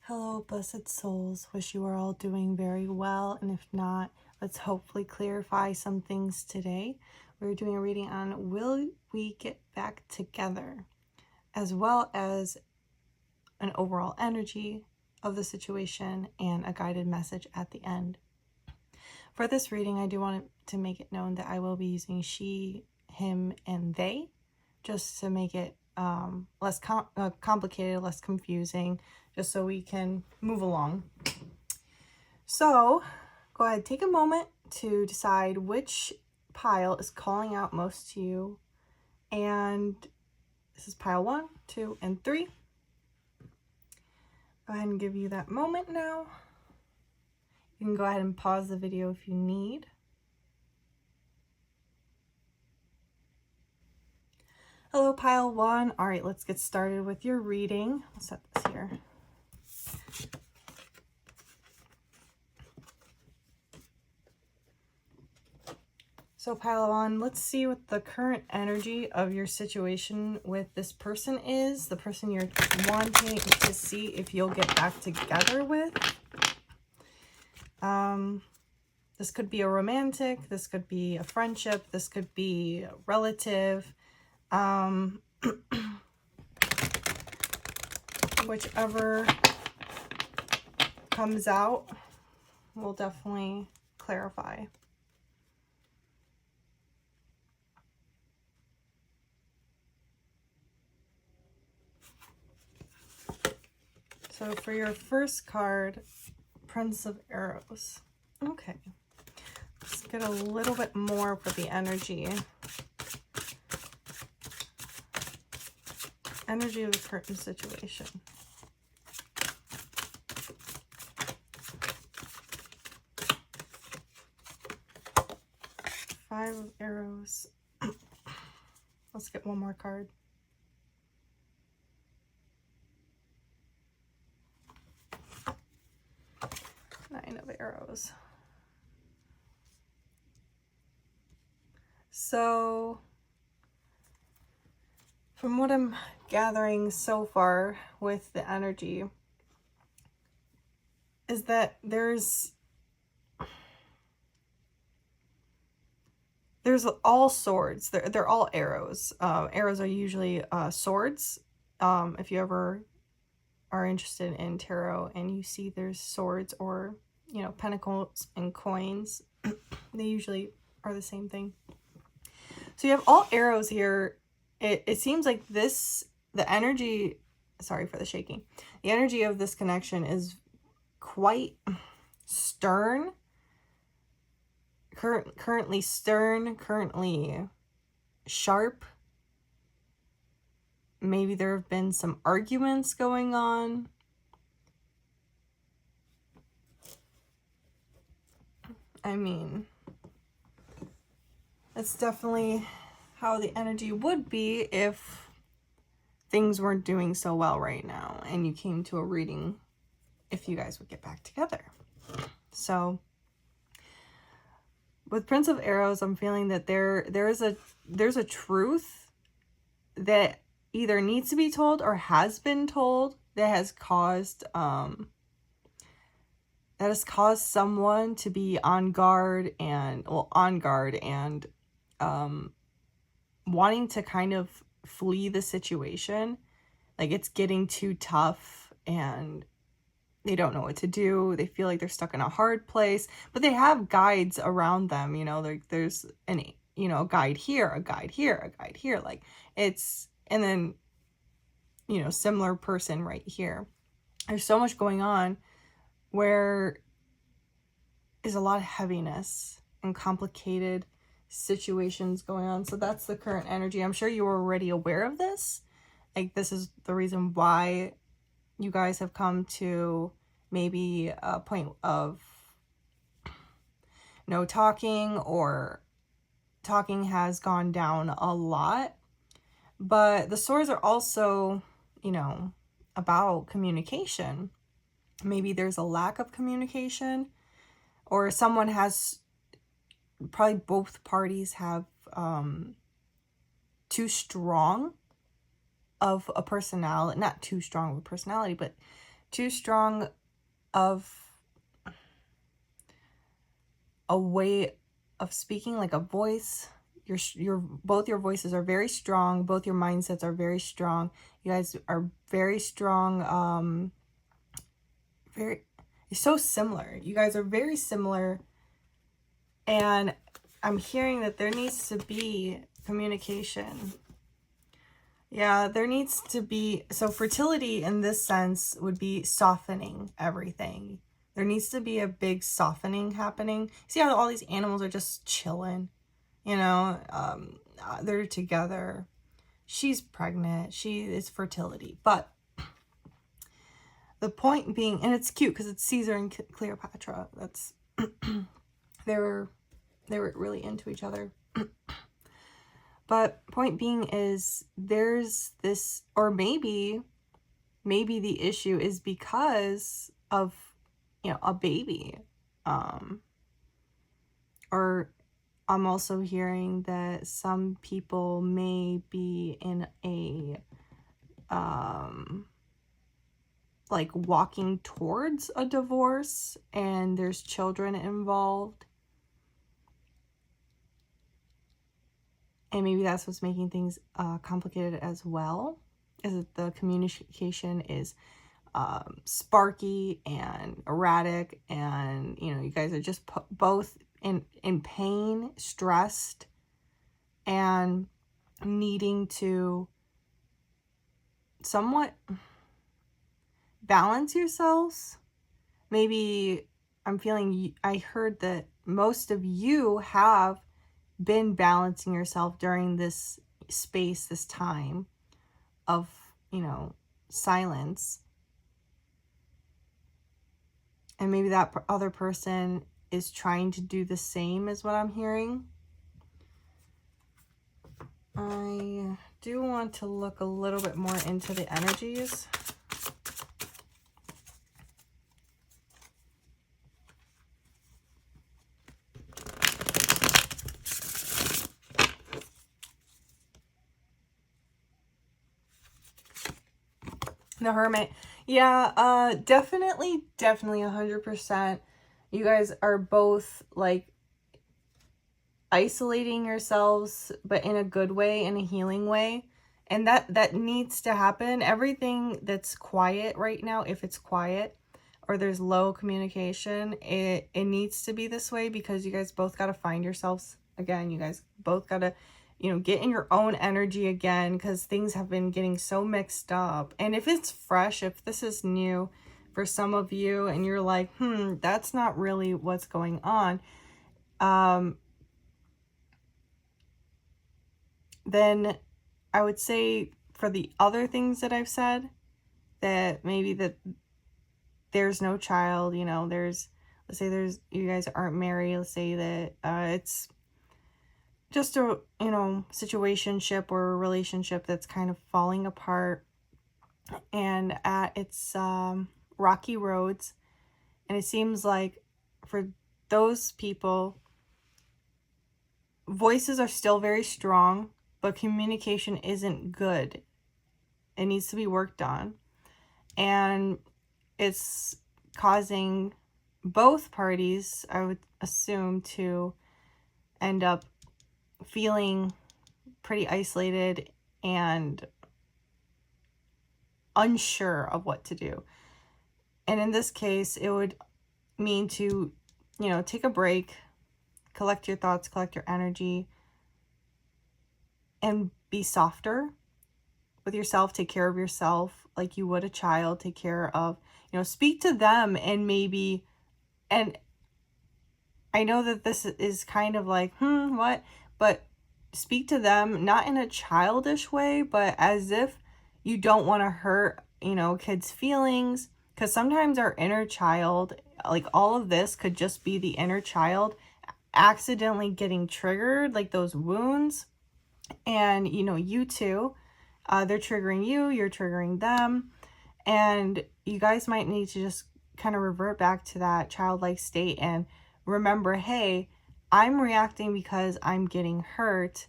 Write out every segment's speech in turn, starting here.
Hello, blessed souls. Wish you are all doing very well. And if not, let's hopefully clarify some things today. We're doing a reading on will we get back together, as well as an overall energy of the situation and a guided message at the end. For this reading, I do want to make it known that I will be using she, him, and they, just to make it less complicated, less confusing, just so we can move along. So go ahead, take a moment to decide which pile is calling out most to you. And this is pile 1, 2, and 3. Go ahead and give you that moment now. You can go ahead and pause the video if you need. Hello, pile 1. All right, let's get started with your reading. I'll set this here. So pile 1, let's see what the current energy of your situation with this person is. The person you're wanting to see if you'll get back together with. This could be a romantic, this could be a friendship, this could be a relative. Whichever comes out will definitely clarify. So for your first card, Prince of Arrows. Okay. Let's get a little bit more for the energy. Energy of the current situation. Five of Arrows. Let's get one more card. Nine of Arrows. So, from what I'm gathering so far with the energy, is that there's all swords. They're all arrows. Arrows are usually swords. If you ever are interested in tarot and you see there's swords or, you know, pentacles and coins, they usually are the same thing. So you have all arrows here. It seems like the energy, sorry for the shaking, the energy of this connection is quite stern. Currently stern, currently sharp. Maybe there have been some arguments going on. I mean, that's definitely how the energy would be if things weren't doing so well right now and you came to a reading if you guys would get back together. So with Prince of Arrows, I'm feeling that there's a truth that either needs to be told or has been told that has caused someone to be on guard and wanting to kind of flee the situation. Like it's getting too tough and they don't know what to do. They feel like they're stuck in a hard place, but they have guides around them. You know, there's an, you know, a guide here, a guide here, a guide here. Like it's, and then, you know, similar person right here. There's so much going on where is a lot of heaviness and complicated situations going on. So that's the current energy. I'm sure you were already aware of this. Like this is the reason why you guys have come to maybe a point of no talking, or talking has gone down a lot. But the swords are also, you know, about communication. Maybe there's a lack of communication, or someone has, probably both parties have too strong of a personality, not too strong of a personality, but too strong of a way of speaking, like a voice. Both your voices are very strong. Both your mindsets are very strong. You guys are very strong. You're so similar. You guys are very similar. And I'm hearing that there needs to be communication. Yeah, there needs to be, so fertility in this sense would be softening everything. There needs to be a big softening happening. See how all these animals are just chilling, you know, they're together. She's pregnant. She is fertility. But the point being, and it's cute because it's Caesar and Cleopatra. That's, they were really into each other. But point being is there's this, or maybe the issue is because of, you know, a baby. Or I'm also hearing that some people may be in a, like walking towards a divorce and there's children involved. And maybe that's what's making things complicated as well, is that the communication is sparky and erratic, and, you know, you guys are just both in pain, stressed, and needing to somewhat balance yourselves. Maybe I heard that most of you have been balancing yourself during this space, this time of, you know, silence. And maybe that other person is trying to do the same, is what I'm hearing. I do want to look a little bit more into the energies. The Hermit. Yeah, definitely 100%. You guys are both, like, isolating yourselves, but in a good way, in a healing way. And that needs to happen. Everything that's quiet right now, if it's quiet or there's low communication, it needs to be this way, because you guys both got to find yourselves again. You guys both got to, you know, get in your own energy again, because things have been getting so mixed up. And if it's fresh, if this is new for some of you and you're like, that's not really what's going on, then I would say for the other things that I've said, that maybe that there's no child, you know, let's say you guys aren't married, let's say that it's just a, you know, situationship or a relationship that's kind of falling apart and at its rocky roads. And it seems like for those people, voices are still very strong, but communication isn't good. It needs to be worked on. And it's causing both parties, I would assume, to end up feeling pretty isolated and unsure of what to do. And in this case, it would mean to, you know, take a break, collect your thoughts, collect your energy, and be softer with yourself. Take care of yourself like you would a child. Take care of, you know, speak to them, and maybe, and I know that this is kind of like, what? But speak to them, not in a childish way, but as if you don't want to hurt, you know, kids' feelings. Because sometimes our inner child, like all of this could just be the inner child accidentally getting triggered, like those wounds. And, you know, you two, they're triggering you, you're triggering them. And you guys might need to just kind of revert back to that childlike state and remember, hey, I'm reacting because I'm getting hurt.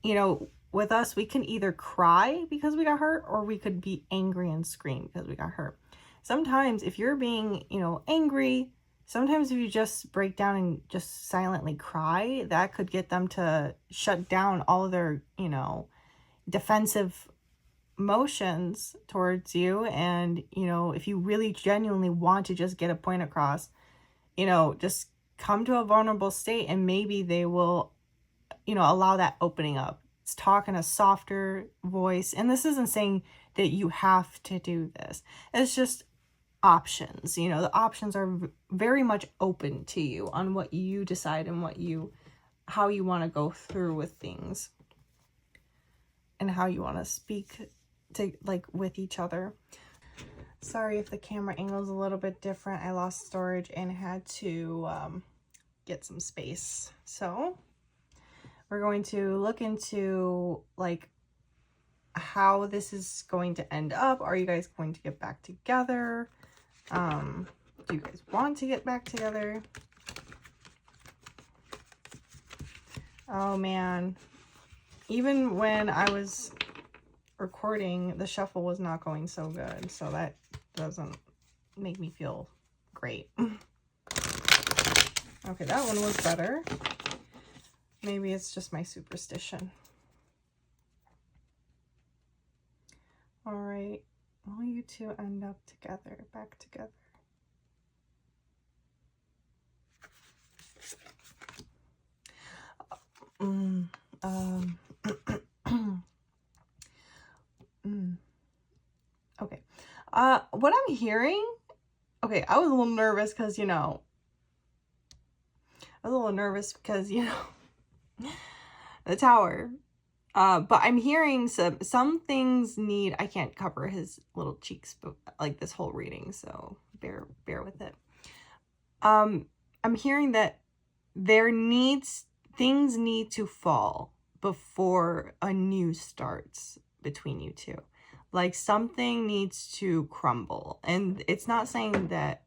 You know, with us, we can either cry because we got hurt, or we could be angry and scream because we got hurt. sometimes if you're being, angry, sometimes if you just break down and just silently cry, that could get them to shut down all of their, defensive emotions towards you. And, if you really genuinely want to just get a point across, just come to a vulnerable state, and maybe they will, allow that opening up. It's talk in a softer voice. And this isn't saying that you have to do this. It's just options. The options are very much open to you on what you decide and how you want to go through with things and how you want to speak to, like, with each other. Sorry if the camera angle is a little bit different. I lost storage and had to get some space. So we're going to look into, like, how this is going to end up. Are you guys going to get back together? Do you guys want to get back together? Oh man, even when I was recording, the shuffle was not going so good, so that doesn't make me feel great. Okay, that one was better. Maybe it's just my superstition. All right, will you two end up together, back together? Okay. What I'm hearing, okay, I was a little nervous because, the tower. But I'm hearing some things need, I can't cover his little cheeks, but like this whole reading, so bear with it. I'm hearing that things need to fall before a new starts between you two. Like something needs to crumble. And it's not saying that,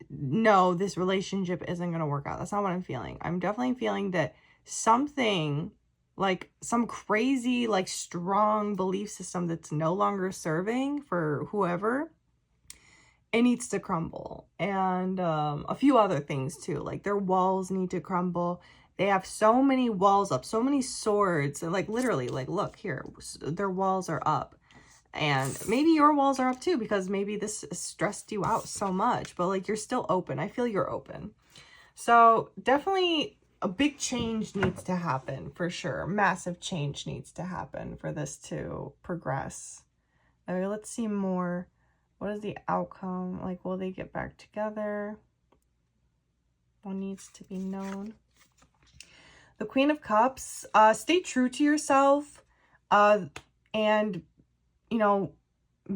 no, this relationship isn't going to work out. That's not what I'm feeling. I'm definitely feeling that something, like some crazy, like strong belief system that's no longer serving for whoever, it needs to crumble. And a few other things too, like their walls need to crumble. They have so many walls up, so many swords, like literally, like look here, their walls are up. And maybe your walls are up too, because maybe this stressed you out so much, but like you're still open. I feel you're open. So definitely a big change needs to happen for sure. Massive change needs to happen for this to progress. Okay, let's see more. What is the outcome? Like, will they get back together? What needs to be known? The Queen of Cups. Stay true to yourself. And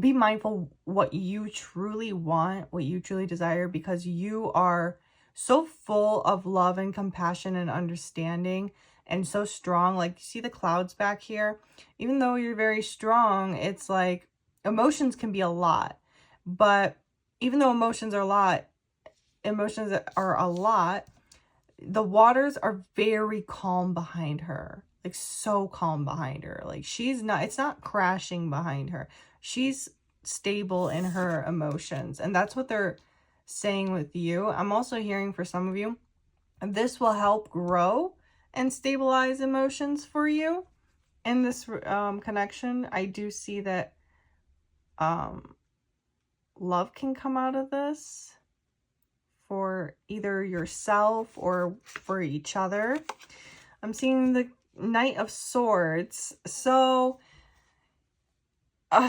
be mindful what you truly want, what you truly desire, because you are so full of love and compassion and understanding and so strong. Like, you see the clouds back here? Even though you're very strong, it's like emotions can be a lot. But even though emotions are a lot, the waters are very calm behind her. Like so calm behind her. Like it's not crashing behind her. She's stable in her emotions. And that's what they're saying with you. I'm also hearing for some of you, this will help grow and stabilize emotions for you in this connection. I do see that love can come out of this for either yourself or for each other. I'm seeing the Knight of Swords. So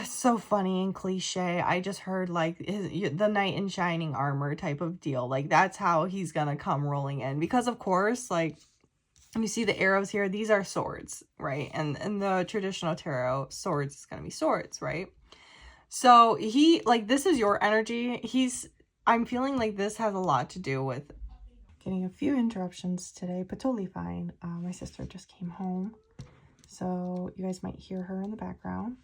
so funny and cliche. I just heard like the knight in shining armor type of deal. Like that's how he's gonna come rolling in, because of course, like you see the arrows here, these are swords, right? And in the traditional tarot, swords is gonna be swords, right? So he, like, this is your energy. I'm feeling like this has a lot to do with getting a few interruptions today, but totally fine. My sister just came home, so you guys might hear her in the background,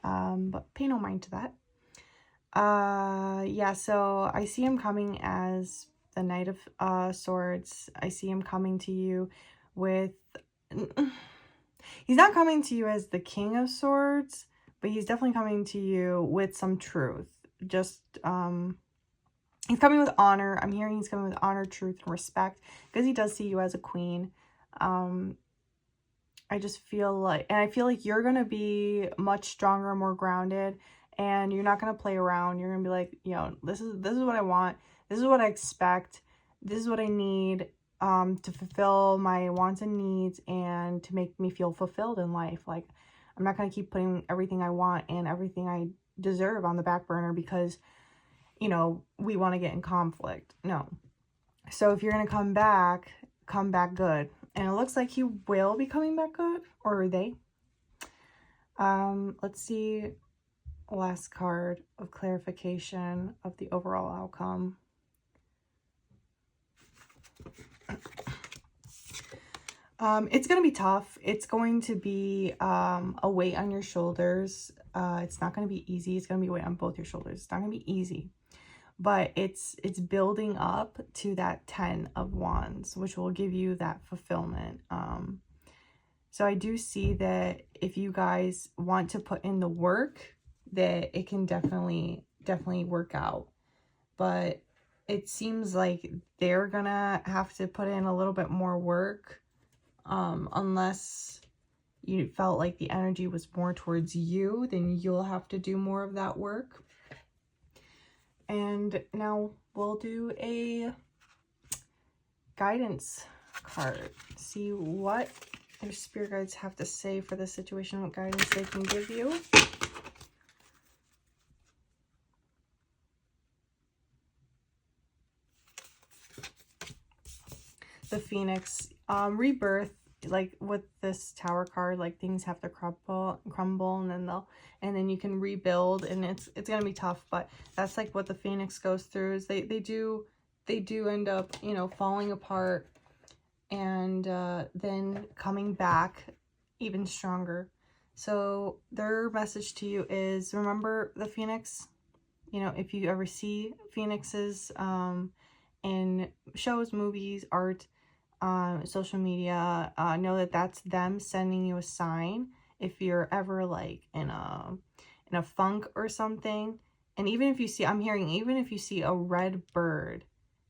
but pay no mind to that. Yeah, so I see him coming as the Knight of Swords. I see him coming to you with... He's not coming to you as the King of Swords, but he's definitely coming to you with some truth. Just, he's coming with honor. I'm hearing he's coming with honor, truth, and respect, because he does see you as a queen. I just feel like, and I feel like you're going to be much stronger, more grounded, and you're not going to play around. You're going to be like, you know, this is what I want. This is what I expect. This is what I need to fulfill my wants and needs and to make me feel fulfilled in life. Like, I'm not going to keep putting everything I want and everything I deserve on the back burner because, you know, we want to get in conflict. No. So if you're going to come back good. And it looks like he will be coming back good, or are they? Let's see. Last card of clarification of the overall outcome. It's going to be tough. It's going to be a weight on your shoulders. It's not going to be easy. It's going to be a weight on both your shoulders. It's not going to be easy. But it's building up to that 10 of Wands, which will give you that fulfillment. So I do see that if you guys want to put in the work, that it can definitely work out. But it seems like they're gonna have to put in a little bit more work, unless you felt like the energy was more towards you, then you'll have to do more of that work. And now we'll do a guidance card. See what your spirit guides have to say for the situation, what guidance they can give you. The Phoenix, rebirth, like with this Tower card, like things have to crumble, and then you can rebuild, and it's gonna be tough, but that's like what the Phoenix goes through. Is they do end up, you know, falling apart, and then coming back even stronger. So their message to you is, remember the Phoenix. You know, if you ever see phoenixes in shows, movies, art, social media, know that that's them sending you a sign. If you're ever like in a funk or something, and even if you see, I'm hearing, even if you see a red bird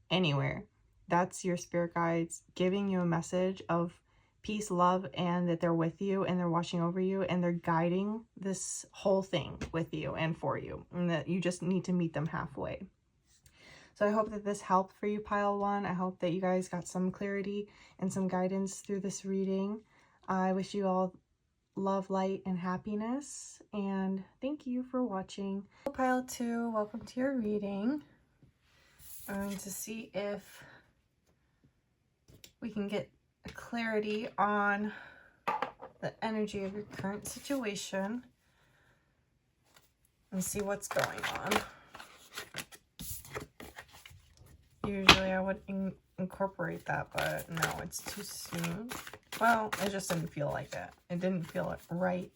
anywhere, that's your spirit guides giving you a message of peace, love, and that they're with you and they're watching over you and they're guiding this whole thing with you and for you, and that you just need to meet them halfway. So I hope that this helped for you, Pile 1. I hope that you guys got some clarity and some guidance through this reading. I wish you all love, light, and happiness. And thank you for watching. Pile 2, welcome to your reading. I'm going to see if we can get clarity on the energy of your current situation and see what's going on. Usually I would incorporate that, but no, it's too soon. Well, it just didn't feel like it. It didn't feel right.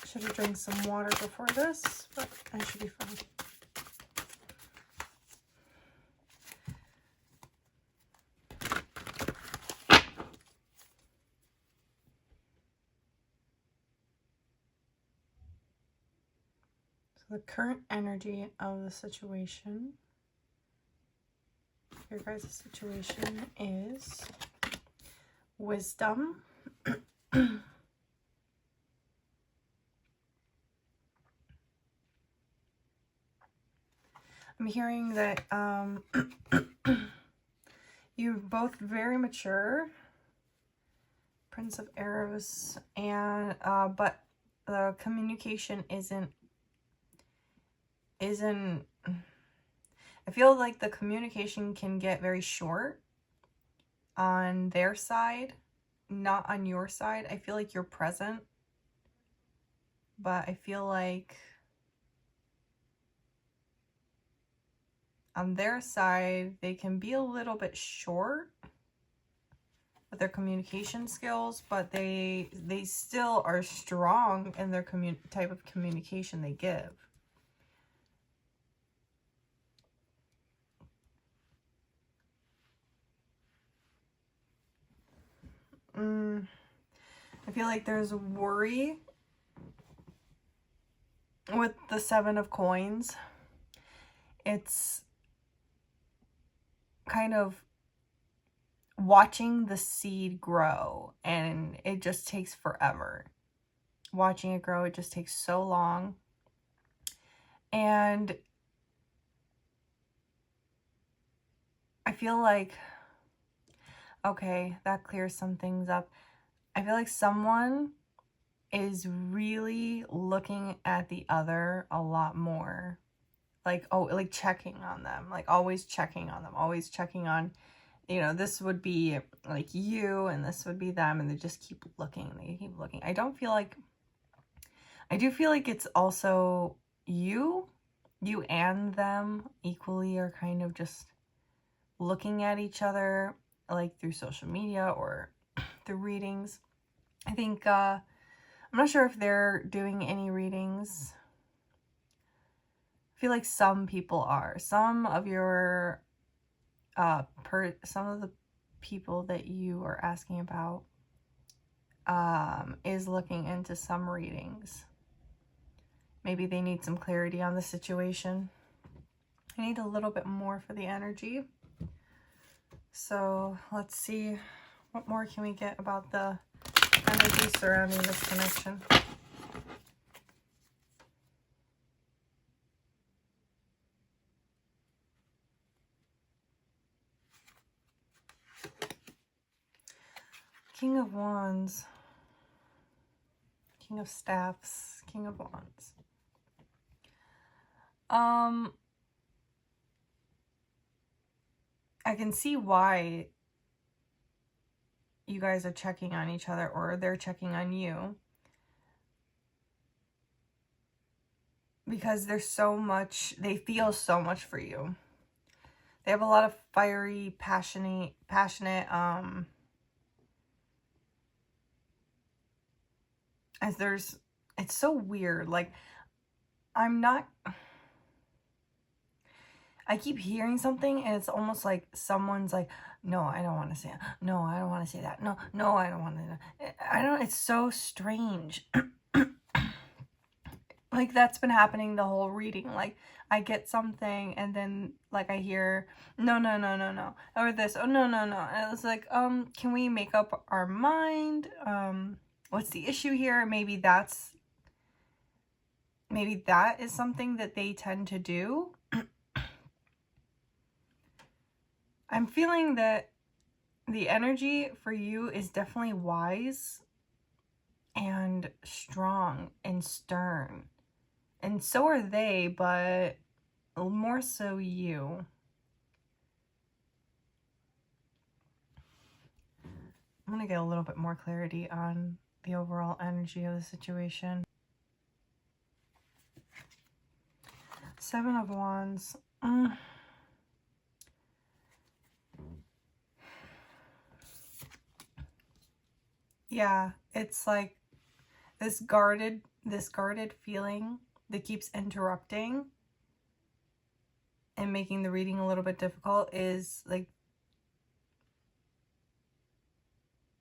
Should have drank some water before this, but I should be fine. The current energy of the situation, your guys' situation, is wisdom. I'm hearing that you're both very mature, Prince of Arrows, and but the communication isn't I feel like the communication can get very short on their side, not on your side. I feel like you're present, but I feel like on their side they can be a little bit short with their communication skills, but they still are strong in their type of communication they give. I feel like there's worry with the 7 of Coins. It's kind of watching the seed grow, and it just takes forever. Watching it grow, it just takes so long. And I feel like, okay, that clears some things up. I feel like someone is really looking at the other a lot more. Like, oh, like checking on them, like always checking on them, always checking on, you know, this would be like you and this would be them, and they just keep looking, they keep looking. I do feel like it's also you and them equally are kind of just looking at each other, like through social media or through readings. I think, I'm not sure if they're doing any readings. I feel like some people are. Some of your, some of the people that you are asking about, is looking into some readings. Maybe they need some clarity on the situation. I need a little bit more for the energy. So let's see, what more can we get about the energy surrounding this connection? King of Wands, King of Staffs, King of Wands. I can see why you guys are checking on each other, or they're checking on you. Because there's so much, they feel so much for you. They have a lot of fiery, passionate, as there's, it's so weird. Like, I keep hearing something and it's almost like someone's like, no, I don't want to say it. No, I don't want to say that. No, I don't want to. It's so strange. Like, that's been happening the whole reading. Like, I get something and then, like, I hear, no. Or this, oh, no. And it's like, can we make up our mind? What's the issue here? Maybe that is something that they tend to do. I'm feeling that the energy for you is definitely wise and strong and stern. And so are they, but more so you. I'm going to get a little bit more clarity on the overall energy of the situation. 7 of Wands. Yeah, it's like this guarded feeling that keeps interrupting and making the reading a little bit difficult is like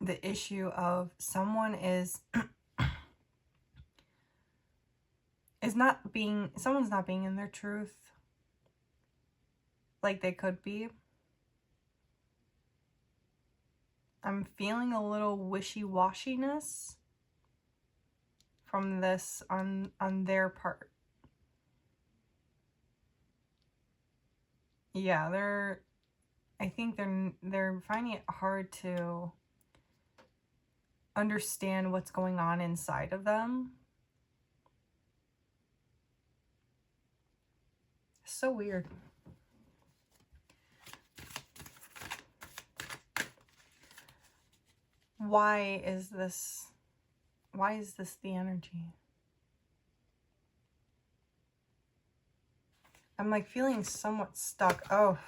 the issue of someone is someone's not being in their truth like they could be. I'm feeling a little wishy-washiness from this on their part. Yeah, I think they're finding it hard to understand what's going on inside of them. So weird. Why is this the energy? I'm like feeling somewhat stuck. Oh,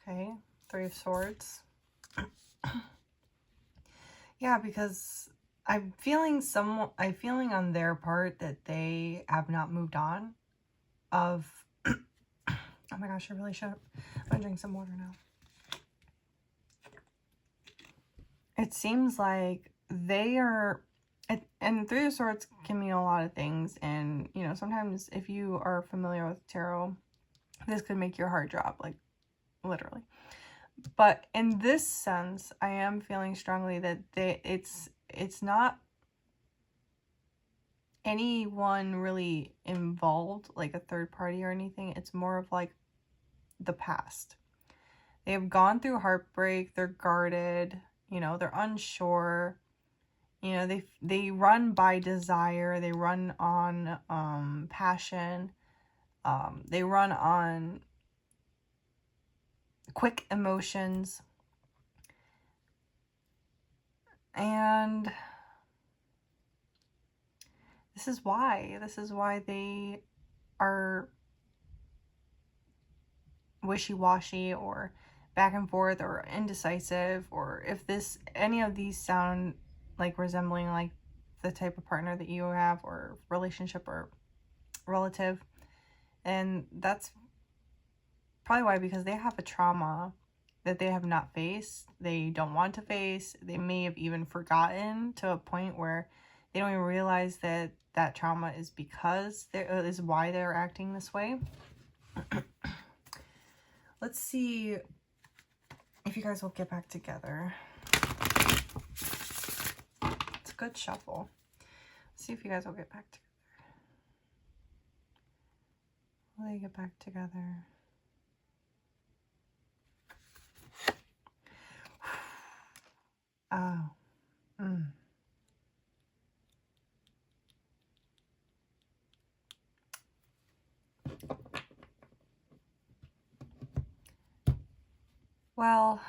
okay. 3 of Swords. Yeah, because I'm feeling on their part that they have not moved on of, oh my gosh, I really should. I'm gonna drink some water now. It seems like they are, and Three of Swords can mean a lot of things. And, you know, sometimes if you are familiar with tarot, this could make your heart drop, like literally. But in this sense, I am feeling strongly that it's not anyone really involved, like a third party or anything. It's more of like the past. They have gone through heartbreak, they're guarded, you know, they're unsure. You know, they run by desire, they run on passion, they run on quick emotions. And this is why they are wishy-washy or back and forth or indecisive, or if any of these sound like resembling like the type of partner that you have or relationship or relative. And that's probably why, because they have a trauma that they have not faced, they don't want to face, they may have even forgotten to a point where they don't even realize that that trauma is why they're acting this way. Let's see if you guys will get back together. It's a good shuffle. Let's see if you guys will get back together. Will they get back together? Oh. Well,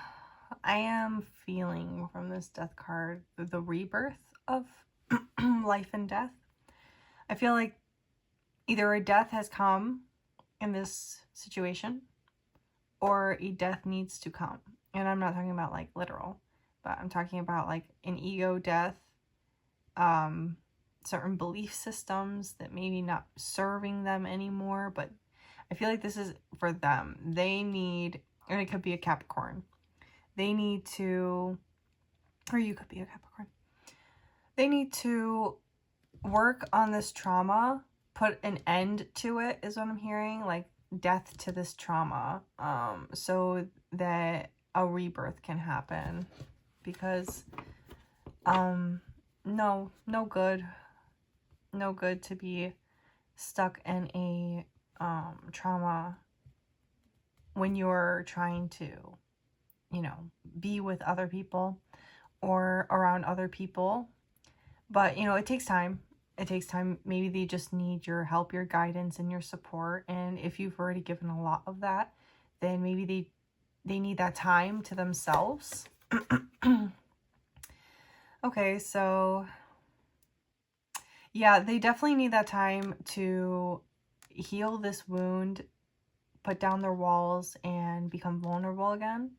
I am feeling from this death card the rebirth of life and death. I feel like either a death has come in this situation or a death needs to come. And I'm not talking about like literal, but I'm talking about like an ego death, certain belief systems that maybe not serving them anymore. But I feel like this is for them. They need, and it could be a Capricorn. They need to, or you could be a Capricorn. They need to work on this trauma, put an end to it, is what I'm hearing, like death to this trauma, so that a rebirth can happen. Because no good to be stuck in a trauma when you're trying to, you know, be with other people or around other people. But, you know, it takes time. It takes time. Maybe they just need your help, your guidance, and your support. And if you've already given a lot of that, then maybe they need that time to themselves. Okay, so yeah, they definitely need that time to heal this wound, put down their walls, and become vulnerable again.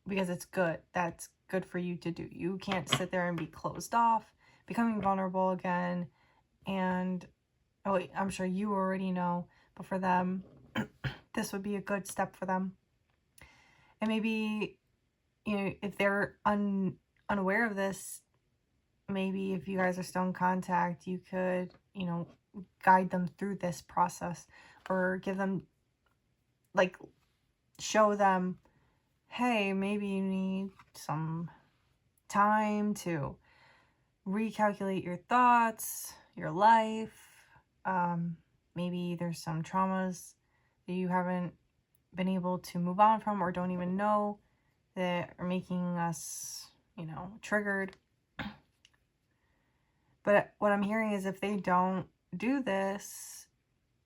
Because it's good. That's good for you to do. You can't sit there and be closed off, becoming vulnerable again. And oh, I'm sure you already know, but for them, this would be a good step for them. And maybe, you know, if they're unaware of this, maybe if you guys are still in contact, you could, you know, guide them through this process, or give them, like, show them, hey, maybe you need some time to recalculate your thoughts, your life. Maybe there's some traumas that you haven't been able to move on from, or don't even know, that are making us, you know, triggered. But what I'm hearing is if they don't do this,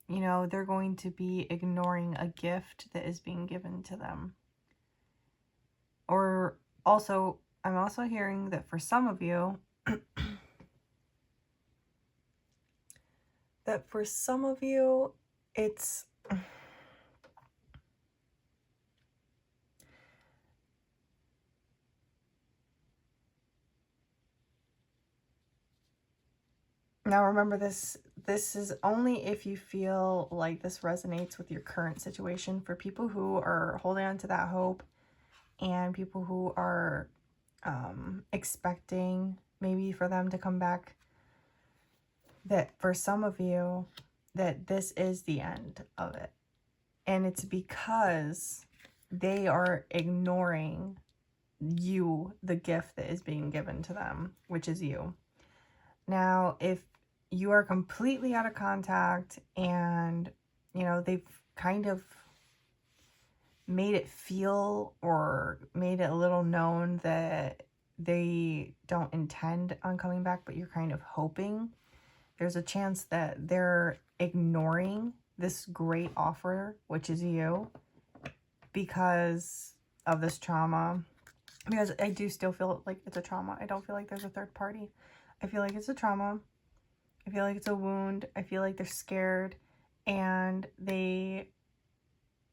you know, they're going to be ignoring a gift that is being given to them. Or also, I'm also hearing that for some of you, it's now remember, this is only if you feel like this resonates with your current situation. For people who are holding on to that hope, and people who are expecting maybe for them to come back, that for some of you, that this is the end of it. And it's because they are ignoring you, the gift that is being given to them, which is you. Now, if you are completely out of contact and, you know, they've kind of made it feel or made it a little known that they don't intend on coming back, but you're kind of hoping, there's a chance that they're ignoring this great offer, which is you, because of this trauma. Because I do still feel like it's a trauma. I don't feel like there's a third party. I feel like it's a trauma. I feel like it's a wound. I feel like they're scared and they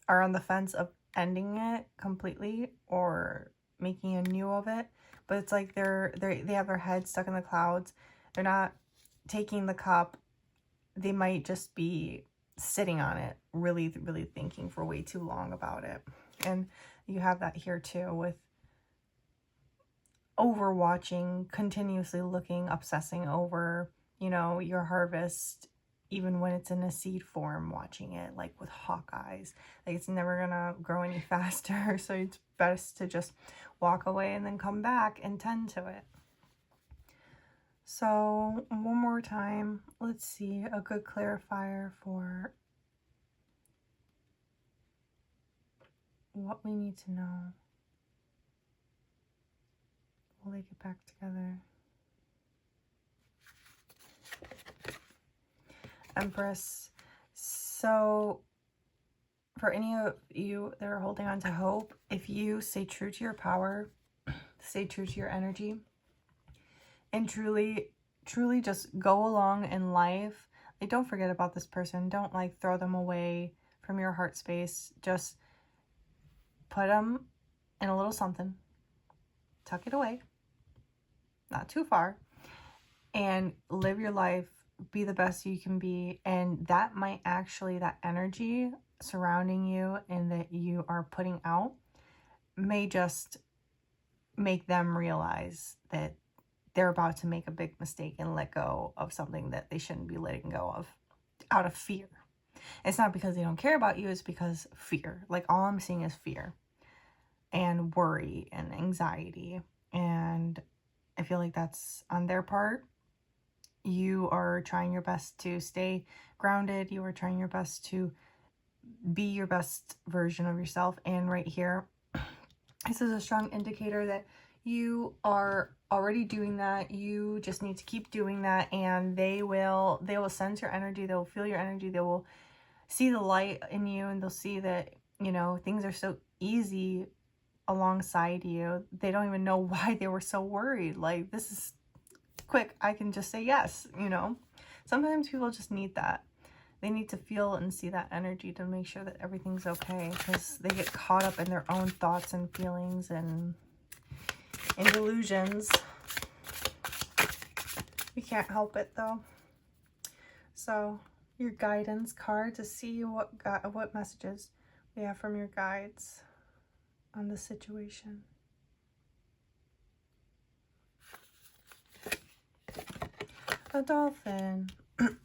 are on the fence of ending it completely or making a new of it. But it's like they have their head stuck in the clouds. They're not taking the cup. They might just be sitting on it, really, really thinking for way too long about it. And you have that here too with overwatching, continuously looking, obsessing over, you know, your harvest, even when it's in a seed form, watching it like with hawk eyes. Like it's never gonna grow any faster. So it's best to just walk away and then come back and tend to it. So one more time, let's see a good clarifier for what we need to know. Will they get back together? Empress. So for any of you that are holding on to hope, if you stay true to your power, stay true to your energy, and truly just go along in life, like don't forget about this person. Don't like throw them away from your heart space. Just put them in a little something, tuck it away, not too far, and live your life, be the best you can be. And that might actually, that energy surrounding you and that you are putting out may just make them realize that they're about to make a big mistake and let go of something that they shouldn't be letting go of out of fear. It's not because they don't care about you, it's because fear. Like all I'm seeing is fear and worry and anxiety. And I feel like that's on their part. You are trying your best to stay grounded. You are trying your best to be your best version of yourself. And right here, this is a strong indicator that you are already doing that. You just need to keep doing that, and they will sense your energy. They will feel your energy. They will see the light in you, and they'll see that, you know, things are so easy alongside you. They don't even know why they were so worried. Like, this is quick. I can just say yes, you know. Sometimes people just need that. They need to feel and see that energy to make sure that everything's okay, because they get caught up in their own thoughts and feelings and delusions. We can't help it though. So your guidance card, to see what messages we have from your guides on the situation. A dolphin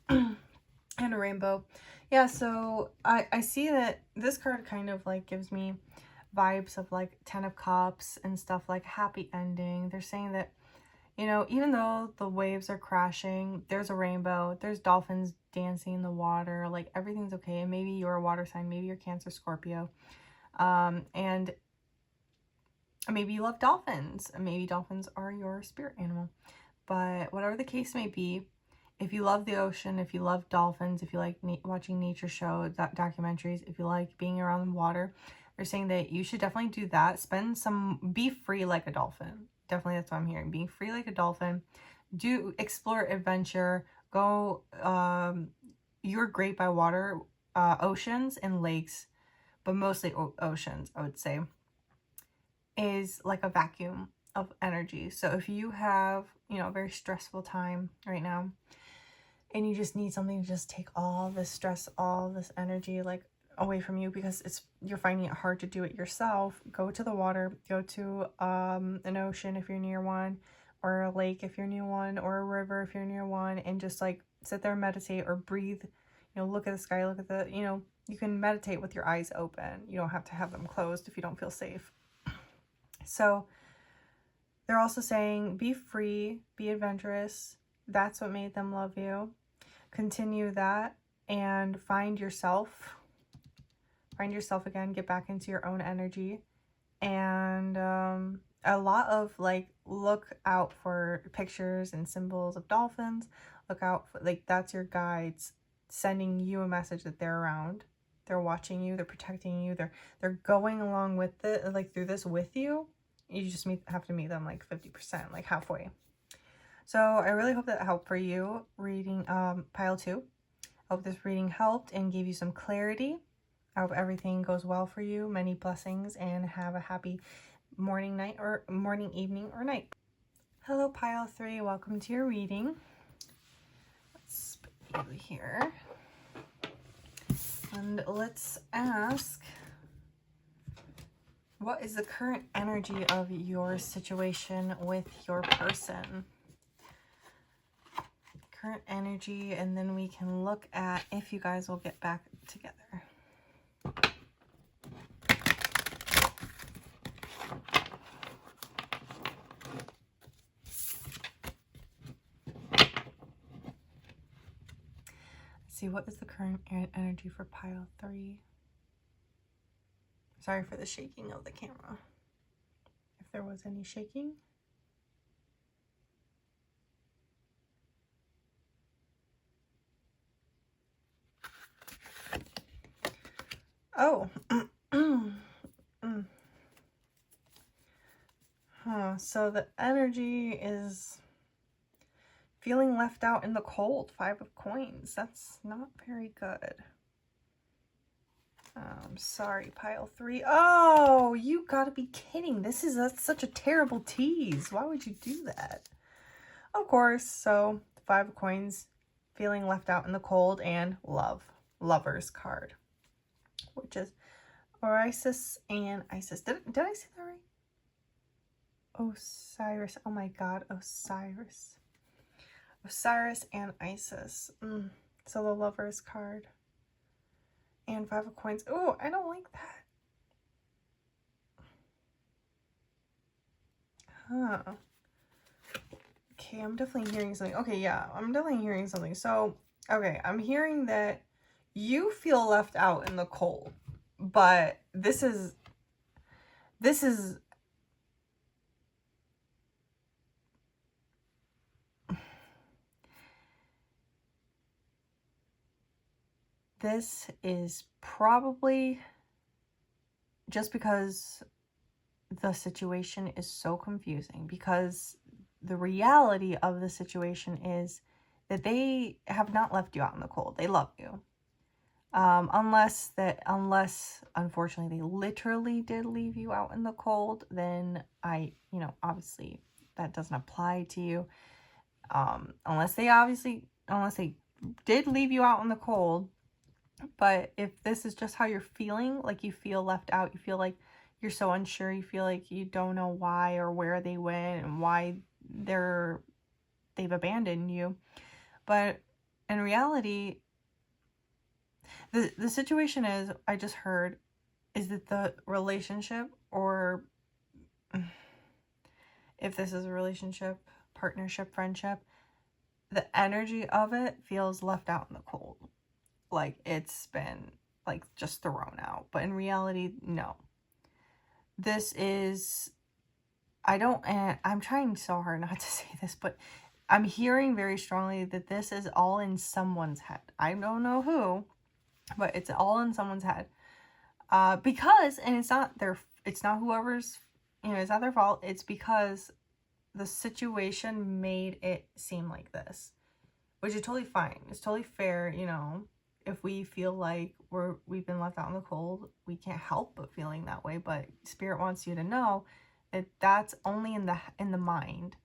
and a rainbow. Yeah, so I see that this card kind of like gives me vibes of like 10 of Cups and stuff, like happy ending. They're saying that, you know, even though the waves are crashing, there's a rainbow, there's dolphins dancing in the water, like everything's okay. And maybe you're a water sign, maybe you're Cancer, Scorpio, and maybe you love dolphins, maybe dolphins are your spirit animal. But whatever the case may be, if you love the ocean, if you love dolphins, if you like watching nature shows, documentaries, if you like being around the water, they're saying that you should definitely do that. Be free like a dolphin. Definitely, that's what I'm hearing. Being free like a dolphin. Do explore adventure. Go, you're great by water, oceans and lakes, but mostly oceans, I would say, is like a vacuum of energy. So if you have, you know, a very stressful time right now, and you just need something to just take all this stress, all this energy, like away from you because you're finding it hard to do it yourself, go to the water, go to an ocean if you're near one, or a lake if you're near one, or a river if you're near one, and just like sit there and meditate or breathe, look at the sky, look at the, you can meditate with your eyes open. You don't have to have them closed if you don't feel safe. So they're also saying, be free, be adventurous. That's what made them love you. Continue that and find yourself again, get back into your own energy. And a lot of like, look out for pictures and symbols of dolphins. Look out for, like, that's your guides sending you a message that they're around. They're watching you, they're protecting you, they're going along with it, like through this with you. You just have to meet them like 50%, like halfway. So I really hope that helped for you reading pile 2. I hope this reading helped and gave you some clarity. I hope everything goes well for you. Many blessings, and have a happy morning, night, or morning, evening, or night. Hello, pile 3. Welcome to your reading. Let's put you here. And let's ask, what is the current energy of your situation with your person? Current energy, and then we can look at if you guys will get back together. Let's see, what is the current energy for pile 3? Sorry for the shaking of the camera, if there was any shaking. Oh. So the energy is feeling left out in the cold. 5 of coins. That's not very good. Sorry, pile 3. Oh, you gotta be kidding. That's such a terrible tease. Why would you do that? Of course. So 5 of coins, feeling left out in the cold, and Lover's card, which is Orisis and Isis. Did I say that right? Osiris. Oh my god, Osiris and Isis. So the Lover's card and 5 of coins. Oh, I don't like that. Huh. Okay, I'm definitely hearing something. Okay, yeah, I'm definitely hearing something. So, okay, I'm hearing that you feel left out in the cold, but this is probably just because the situation is so confusing, because the reality of the situation is that they have not left you out in the cold. They love you. Unless unfortunately they literally did leave you out in the cold, then obviously that doesn't apply to you. Unless they did leave you out in the cold. But if this is just how you're feeling, like you feel left out, you feel like you're so unsure, you feel like you don't know why or where they went and why they've abandoned you. But in reality, the situation is, I just heard, is that the relationship, or if this is a relationship, partnership, friendship, the energy of it feels left out in the cold. Like it's been like just thrown out. But in reality, no. This is, and I'm trying so hard not to say this, but I'm hearing very strongly that this is all in someone's head. I don't know who, but it's all in someone's head. Because, and it's not whoever's, it's not their fault. It's because the situation made it seem like this, which is totally fine. It's totally fair, if we feel like we've been left out in the cold, we can't help but feeling that way. But Spirit wants you to know that that's only in the mind.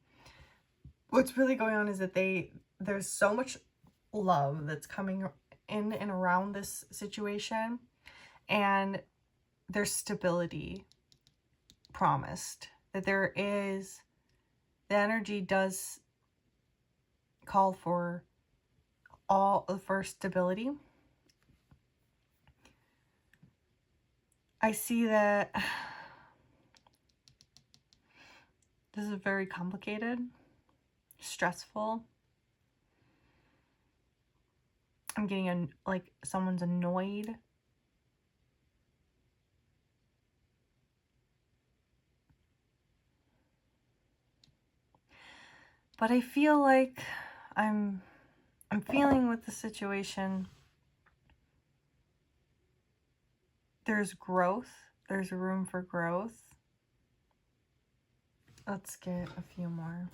What's really going on is that there's so much love that's coming in and around this situation, And there's stability promised. That there is, the energy does call for stability. I see that this is very complicated, stressful. I'm getting like someone's annoyed. But I feel like I'm feeling with the situation, there's growth. There's room for growth. Let's get a few more.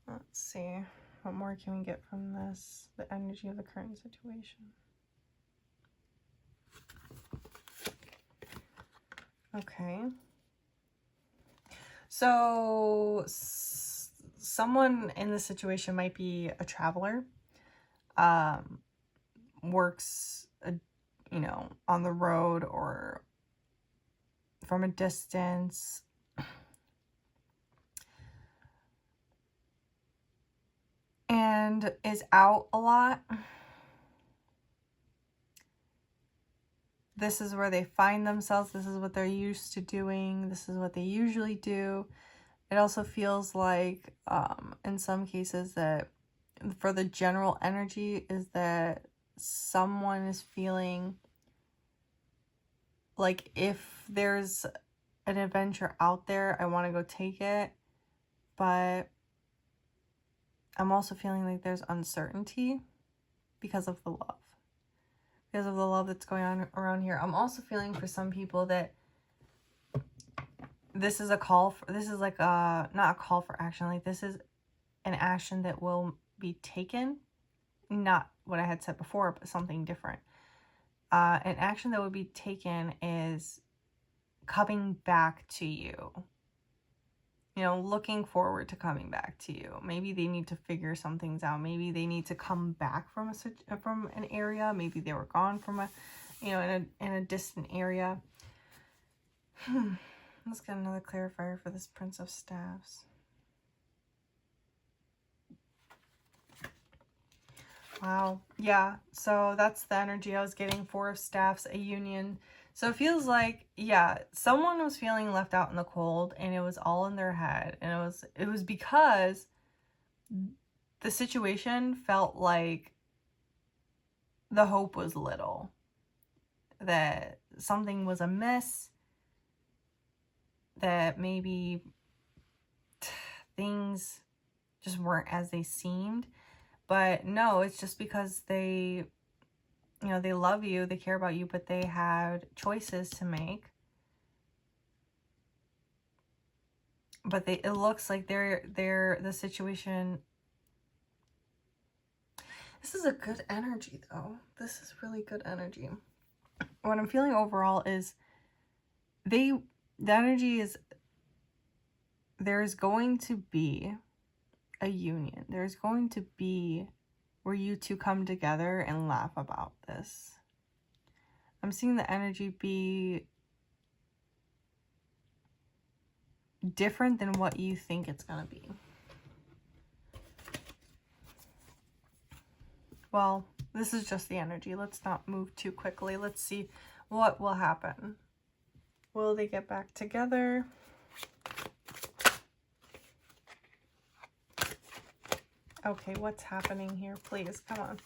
Let's see. What more can we get from this? The energy of the current situation. Okay. So someone in this situation might be a traveler. Works, on the road or from a distance. And is out a lot. This is where they find themselves. This is what they're used to doing. This is what they usually do. It also feels like, in some cases, that for the general energy is that someone is feeling like if there's an adventure out there, I want to go take it. But I'm also feeling like there's uncertainty because of the love. Because of the love that's going on around here. I'm also feeling for some people that this is a call for, this is like not a call for action. Like this is an action that will be taken. Not what I had said before, but something different. An action that would be taken is coming back to you. Looking forward to coming back to you. Maybe they need to figure some things out. Maybe they need to come back from an area. Maybe they were gone from in a distant area. Let's get another clarifier for this Prince of Staffs. Wow. Yeah. So that's the energy I was getting. 4 of Staffs, a union. So it feels like, yeah, someone was feeling left out in the cold and it was all in their head. And it was because the situation felt like the hope was little. That something was amiss. That maybe things just weren't as they seemed. But no, it's just because they love you, they care about you, but they had choices to make. But it looks like the situation. This is a good energy though. This is really good energy. What I'm feeling overall is the energy is there's going to be a union. There's going to be where you two come together and laugh about this. I'm seeing the energy be different than what you think it's going to be. Well, this is just the energy. Let's not move too quickly. Let's see what will happen. Will they get back together? Okay, what's happening here? Please, come on.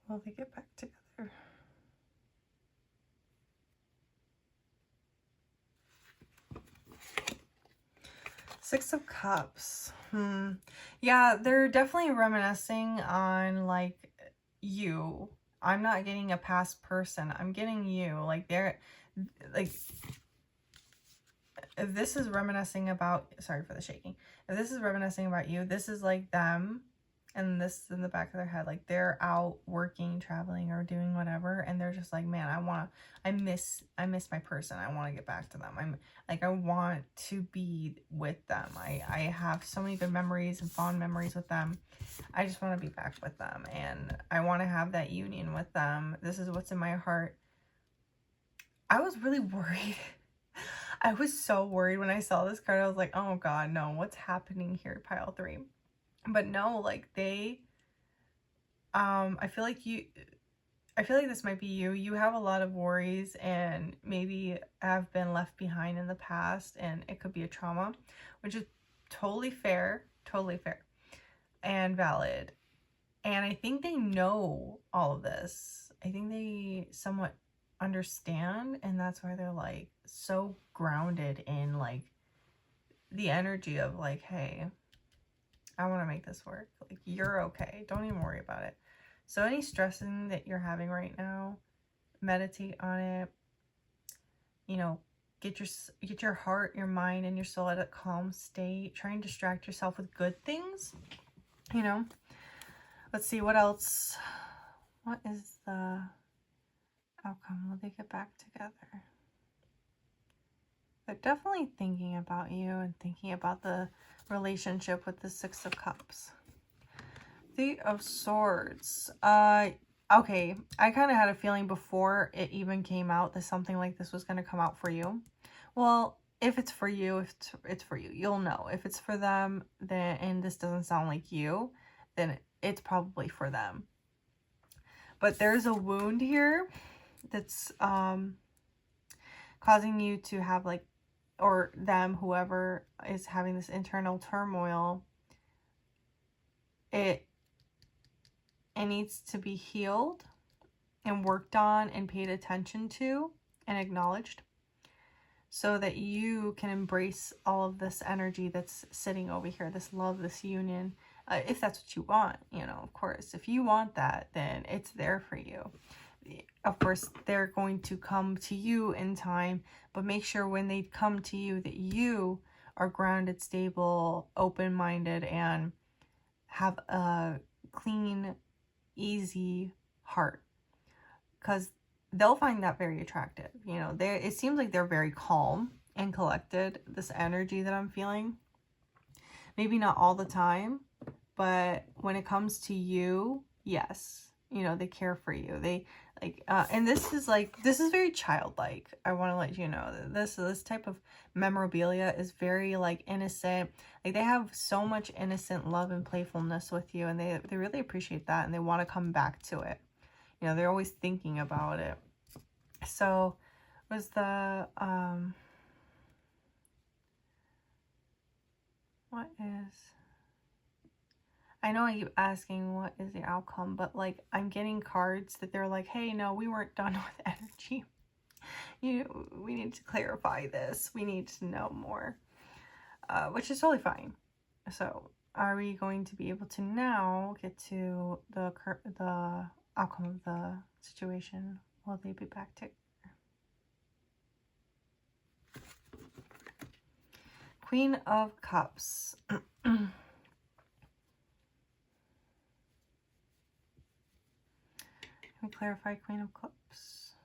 Will they get back together? Six of Cups. Yeah, they're definitely reminiscing on, like, you. I'm not getting a past person. I'm getting you. Like, they're, like, if this is reminiscing about, sorry for the shaking, if this is reminiscing about you, this is like them, and this in the back of their head, like they're out working, traveling, or doing whatever, and they're just like, man, I miss my person. I want to get back to them. I want to be with them. I have so many good memories and fond memories with them. I just want to be back with them, and I want to have that union with them. This is what's in my heart. I was really worried. I was so worried when I saw this card. I was like, oh God, no, what's happening here, pile 3? But no, like they, I feel like this might be you. You have a lot of worries and maybe have been left behind in the past, and it could be a trauma, which is totally fair and valid. And I think they know all of this. I think they somewhat understand, and that's why they're like so grounded in like the energy of like, hey, I want to make this work. Like, you're okay. Don't even worry about it. So any stressing that you're having right now, meditate on it. You know, get your heart, your mind, and your soul at a calm state. Try and distract yourself with good things. You know, let's see what else. What is the outcome? Will they get back together? They're definitely thinking about you and thinking about the relationship with the 6 of Cups. 3 of Swords. Okay, I kind of had a feeling before it even came out that something like this was going to come out for you. Well, if it's for you, if it's for you, you'll know. If it's for them, then, and this doesn't sound like you, then it's probably for them. But there's a wound here that's causing you to have like, or them, whoever is having this internal turmoil, it needs to be healed and worked on and paid attention to and acknowledged, so that you can embrace all of this energy that's sitting over here, this love, this union, if that's what you want. You know, of course, if you want that, then it's there for you. Of course, they're going to come to you in time, but make sure when they come to you that you are grounded, stable, open-minded, and have a clean, easy heart, because they'll find that very attractive. You know, it seems like they're very calm and collected, this energy that I'm feeling. Maybe not all the time, but when it comes to you, yes, you know, they care for you. They like, and this is very childlike. I want to let you know that this type of memorabilia is very like innocent. Like, they have so much innocent love and playfulness with you, and they really appreciate that, and they want to come back to it. You know, they're always thinking about it. So was the what is, I know I keep asking what is the outcome, but like, I'm getting cards that they're like, hey, no, we weren't done with energy. We need to clarify this. We need to know more, which is totally fine. So are we going to be able to now get to the outcome of the situation? Will they be back together? Queen of Cups. Can we clarify Queen of Cups?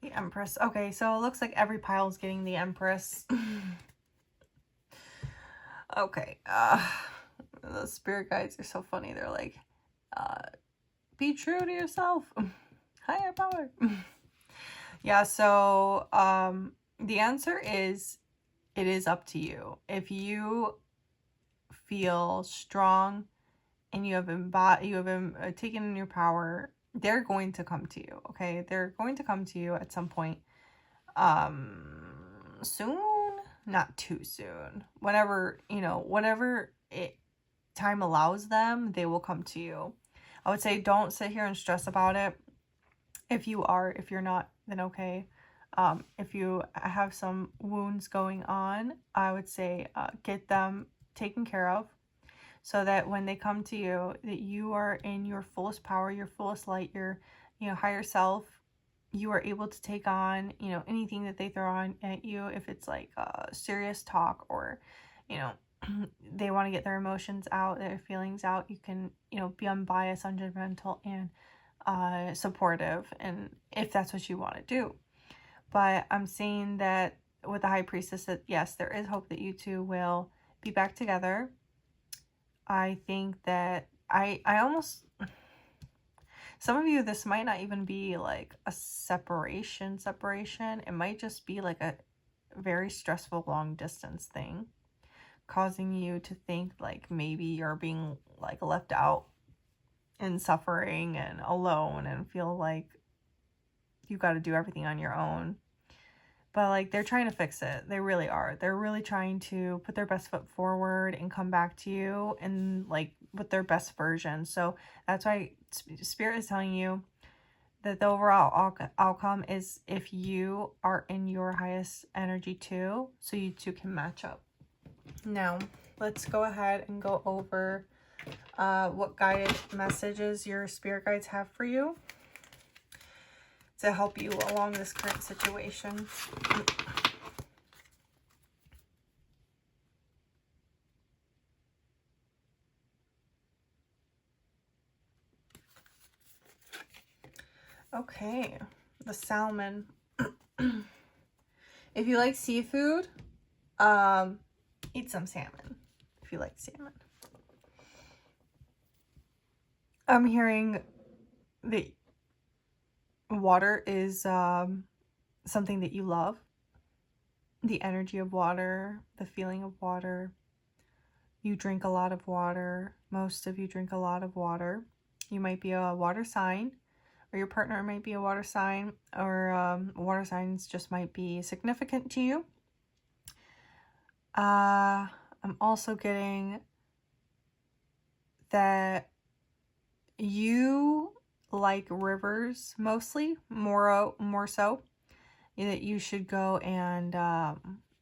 The Empress. Okay, so it looks like every pile is getting the Empress. Okay, the spirit guides are so funny. They're like, be true to yourself. Higher power. Yeah, so the answer is, it is up to you. If you feel strong and you have taken in your power, they're going to come to you. Okay, they're going to come to you at some point. Soon, not too soon. Whenever, you know, whatever time allows them, they will come to you. I would say don't sit here and stress about it. If you're not, then okay. If you have some wounds going on, I would say get them taken care of. so that when they come to you, that you are in your fullest power, your fullest light, your, higher self. You are able to take on, anything that they throw on at you. If it's like serious talk, or, they want to get their emotions out, their feelings out, you can, be unbiased, unjudgmental, and supportive, and if that's what you want to do. But I'm saying that with the High Priestess, that yes, there is hope that you two will be back together. I think that I almost, some of you, this might not even be like a separation. It might just be like a very stressful long distance thing, causing you to think like maybe you're being like left out and suffering and alone and feel like you got to do everything on your own. But like, they're trying to fix it. They really are. They're really trying to put their best foot forward and come back to you and like with their best version. So that's why Spirit is telling you that the overall outcome is if you are in your highest energy too, so you two can match up. Now, let's go ahead and go over what guided messages your spirit guides have for you to help you along this current situation. Okay, the salmon. If you like seafood, eat some salmon if you like salmon. I'm hearing that water is something that you love. The energy of water, the feeling of water. You drink a lot of water. Most of you drink a lot of water. You might be a water sign, or your partner might be a water sign, or water signs just might be significant to you. I'm also getting that you like rivers mostly, more so, that you should go and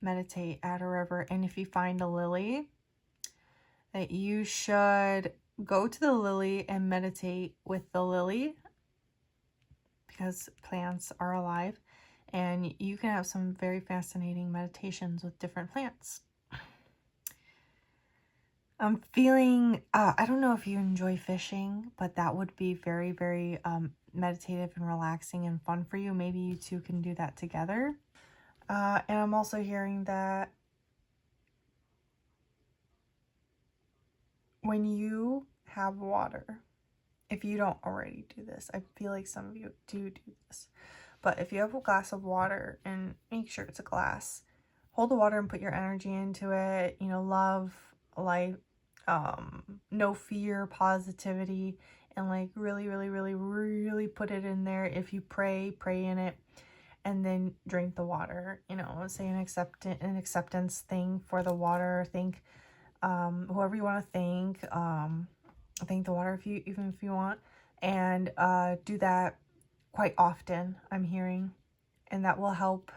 meditate at a river. And if you find a lily, that you should go to the lily and meditate with the lily, because plants are alive, and you can have some very fascinating meditations with different plants. I'm feeling, I don't know if you enjoy fishing, but that would be very, very meditative and relaxing and fun for you. Maybe you two can do that together. And I'm also hearing that when you have water, if you don't already do this, I feel like some of you do this, but if you have a glass of water, and make sure it's a glass, hold the water and put your energy into it, love, life, no fear, positivity, and like really, really, really, really put it in there. If you pray in it, and then drink the water, say an acceptance thing for the water. Think whoever you want to thank the water, even if you want, and do that quite often, I'm hearing, and that will help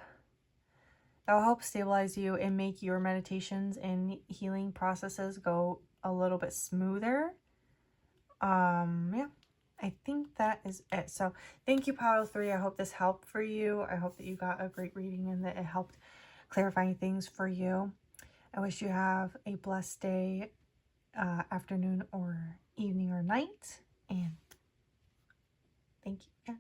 stabilize you and make your meditations and healing processes go a little bit smoother. Yeah, I think that is it. So thank you, Pile 3. I hope this helped for you. I hope that you got a great reading and that it helped clarifying things for you. I wish you have a blessed day, afternoon or evening or night, and thank you.